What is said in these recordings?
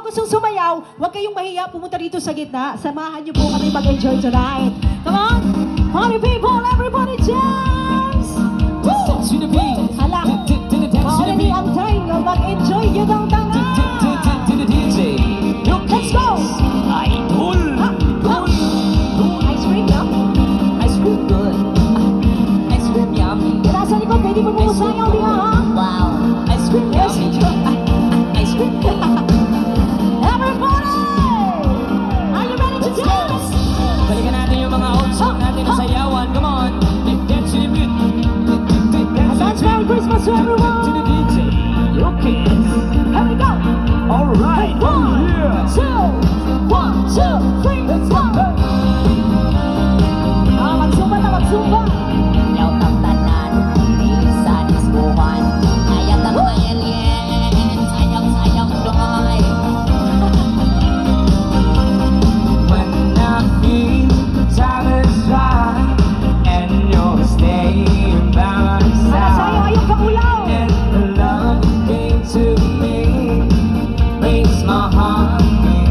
gustong sumayaw, huwag kayong mahiya, pumunta dito sa gitna. Samahan niyo po kami mag-enjoy tonight. Come on! Party people, everybody dance! Woo! To the beat. Hala, already ang time na mag-enjoy nyo ng tangan. To the DJ. Let's go! Idol. Ice cream, no? Ice cream good. Ice cream yummy. Kaya sa likod, pwede mo mumusayaw niya, ha? Wow. Ice cream Yes. yummy. Ice cream. Everybody! Are you ready to dance? Balikan natin yung mga old song natin na sayawan. Come on. Dance to the beat. Advance Merry Christmas to everyone! To the DJ. Okay. Here we go! Alright. One, two, 1, 2, 3, let's go! Magsumba na, magsumba! Yaw ang tanan, sa disbuhan. Ayat ang mga alien, sayang-sayang doy. When I feel satisfied and you're staying by my Para sa'yo, side, ayong kaulaw! and the love you gave to me makes my heart beat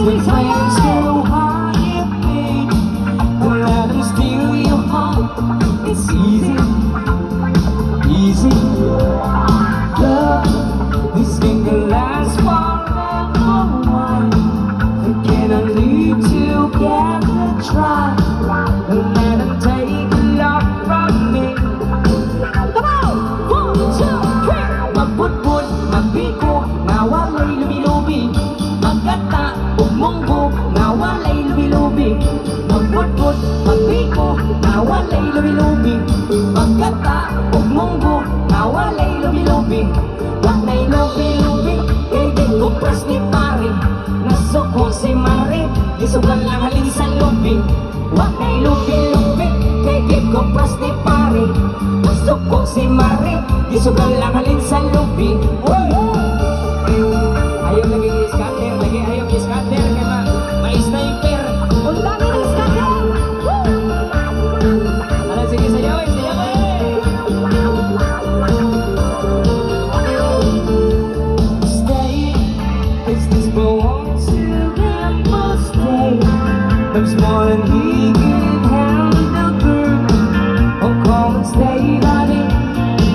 Cause the flames go high and big. Don't let them steal your heart. It's easy, easy. Love, this thing can last forever. Why? They cannot live together. Try. Don't let them take love from me. Come on! 1, 2, 3! Magbudbud, magbiko, nga walay lubi-lubi. Magkata, ug munggo, nga walay lubi-lubi. Magbudbud, magbiko, nga walay lubi-lubi. Magkata, ug munggo, nga walay lubi-lubi. Walay lubi-lubi, kay di kupras ni pare. Nasuko si Mare, isugan lang halin sa lubi. Walay lubi-lubi, kay di kupras ni pare. Nasuko si Mare, isugan lang halin sa lubi. Ayaw lagi i-scatter, lagi ayaw i-scatter. Kaya may sniper. Ang dami ng scatter! Ala, sige, sayawin, sayawin. Stay, is this belong together? Stay, there's more than he can handle, girl. Oh, come and stay, buddy,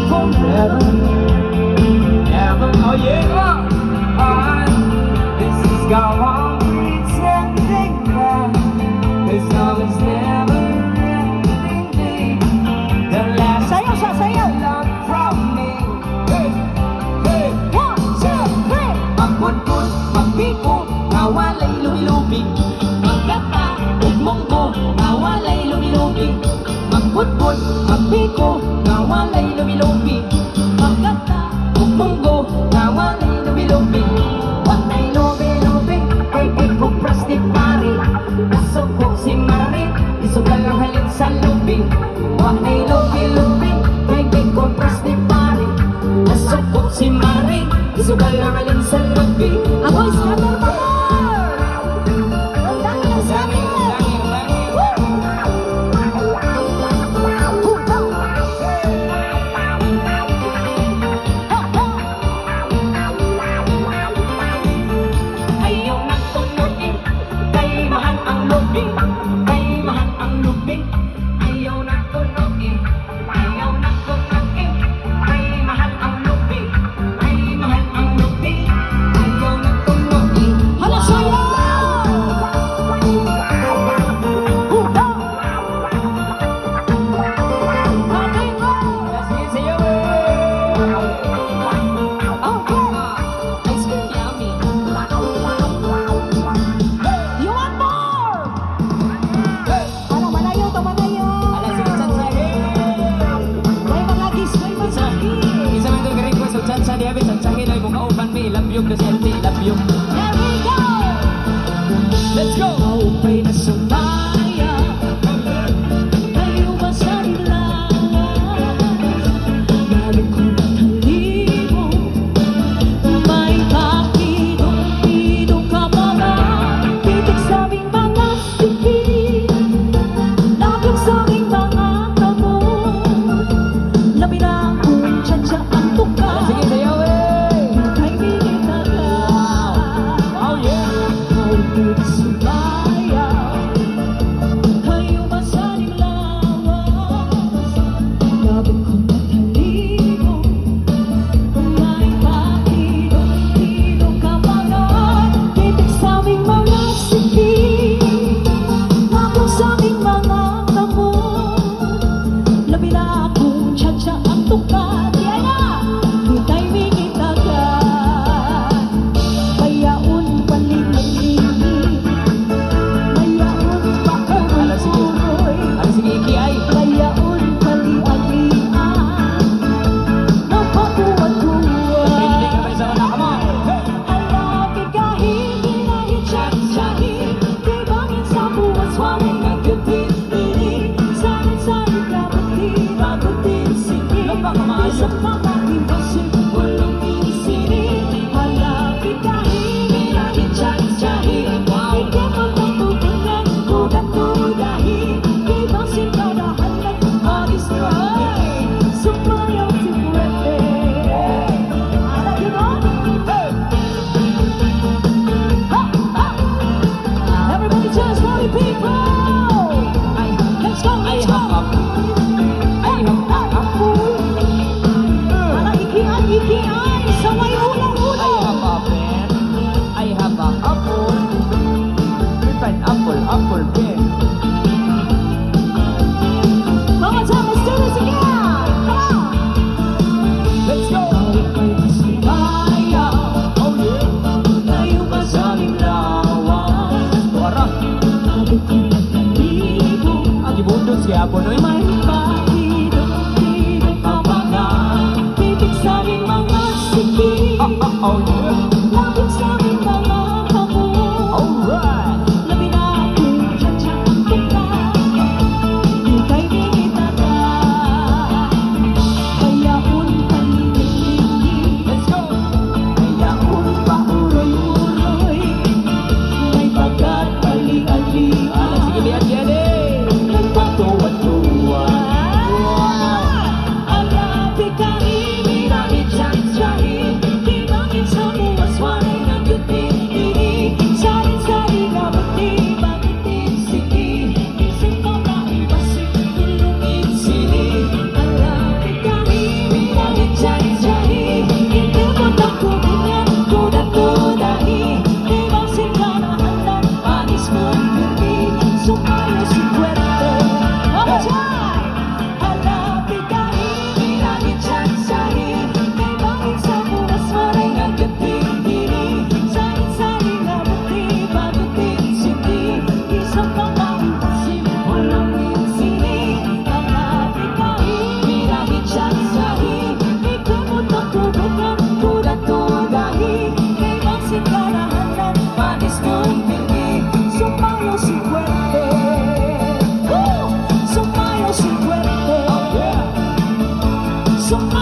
forever. Ever, oh yeah. This is gone wrong, pretending that this love is never ending. The last Sayaw siya, sayaw! love from me. Hey, hey. 1, 2, 3! Magbudbud, magbiko, nga walay lubi-lubi. Magkata, ug munggo, nga walay lubi-lubi. Magbudbud, magbiko, nga walay lubi-lubi. Magkata, ug munggo, nga walay lubi-lubi. Walay lubi-lubi, kay di kupras ni pare. Nasuko si Mare, isugal lang halin sa lubi. Walay lubi-lubi, kay di kupras ni pare. Nasuko si Mare, isugal lang halin sa lubi. Ako'y scatter pa more! Ang dami ng scatter! Ayaw na tunuin, kay mahal ang lubing, kay mahal ang lubing. Ayaw na tunuin, ayaw na tunuin, kay mahal ang lubing, kay mahal ang lubing. Ayaw na tunuin. Hala, sayaw! Okay, go! Sige, sayaw. Okay! Ice cream yummy. You want more? Ano, malayo to, malayo! Ala, sige, chansa. May mga disco, may mga disco. Isa man ito request of chansa di abis ang sangin ay mga uban mi. Love you, Presidente, love you. There we go! Let's go! Maupay na sumaya, kayo ba sa nila? Malungkot at halibo, may pakidong-idong ka pa ba? Titig sa aming mga sipin, labig sa aming mga tamo. Labi na kung tsadya ang tuka, Sige, sayaw eh! kaibigan ka ka. Oh yeah! Maupay na sumaya, Lucky ay sa may I ulang-ulo. have a pen, I have a apple, with pineapple, apple pen. Mga Thomas students again. Come on. Let's go! Maya, Oh yeah! tayo ba sa aming lawan? Wara! Sabi ko nagkalibo, Ang ibundon siya po no'y may mahirap-hirap ang mga titig sa aming mga sikip. Oh yeah! Lapit sa aming mga kamot. Alright! Labi na akong tiyatsakan kita. Ika'y dinitata. Kayaon paligid-ligid. Let's go! Kayaon pa uroy-uroy. May bagat ali-ali. Alas, sige lihat Jenny! Nagpatuwa-tuwa. Alapi kami, minamit siya-siyahin. Di bangin sa buwas, walay ng yuti-tiri. Sarin-sari na buti, bagutin sige. Isip ko na ipasik, tulungin sini. Alapi kami, minamit siya-siyahin. Hindi mo na kumingan, kuda-kudahi. Di bangsin ka na handan, panis mong birbi. Sumayo si Puerto. One time! Alapi kami, minamit siya-siyahin. Di bangin sa buwas, walay ng yuti-tiri. Sarin-sari na buti, bagutin sindi. Isang pang-iisip, walang insini. Alapi kami, minamit siya-siyahin. Di kumot ang kubukan, kuda-kudahi. Di bangsin ka na handan, panis mong birbi. Sumayo si Puerto. Woo! Sumayo si Puerto. Yeah! Sumayo